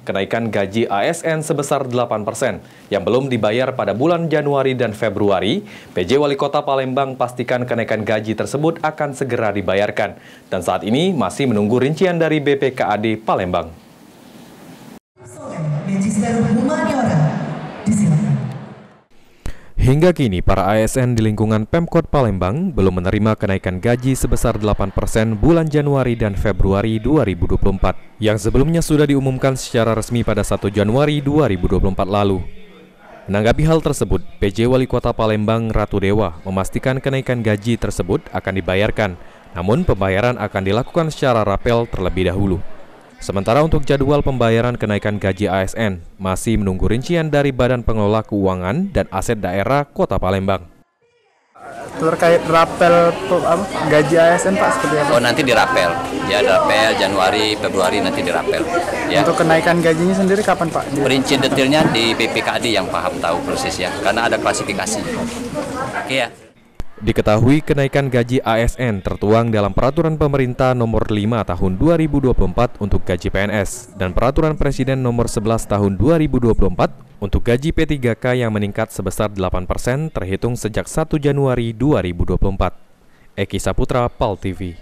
Kenaikan gaji ASN sebesar 8% yang belum dibayar pada bulan Januari dan Februari, PJ Wali Kota Palembang pastikan kenaikan gaji tersebut akan segera dibayarkan. Dan saat ini masih menunggu rincian dari BPKAD Palembang. Hingga kini, para ASN di lingkungan Pemkot Palembang belum menerima kenaikan gaji sebesar 8% bulan Januari dan Februari 2024, yang sebelumnya sudah diumumkan secara resmi pada 1 Januari 2024 lalu. Menanggapi hal tersebut, PJ Wali Kota Palembang Ratu Dewa memastikan kenaikan gaji tersebut akan dibayarkan, namun pembayaran akan dilakukan secara rapel terlebih dahulu. Sementara untuk jadwal pembayaran kenaikan gaji ASN, masih menunggu rincian dari Badan Pengelola Keuangan dan Aset Daerah Kota Palembang. Terkait rapel gaji ASN Pak, seperti apa? Oh, nanti dirapel. Ya, rapel Januari, Februari nanti dirapel. Ya. Untuk kenaikan gajinya sendiri kapan Pak? Perincian detailnya di BPKAD yang paham tahu prosesnya, karena ada klasifikasi. Oke ya. Diketahui kenaikan gaji ASN tertuang dalam Peraturan Pemerintah Nomor 5 Tahun 2024 untuk gaji PNS dan Peraturan Presiden Nomor 11 Tahun 2024 untuk gaji P3K yang meningkat sebesar 8% terhitung sejak 1 Januari 2024. Eki Saputra, PAL TV.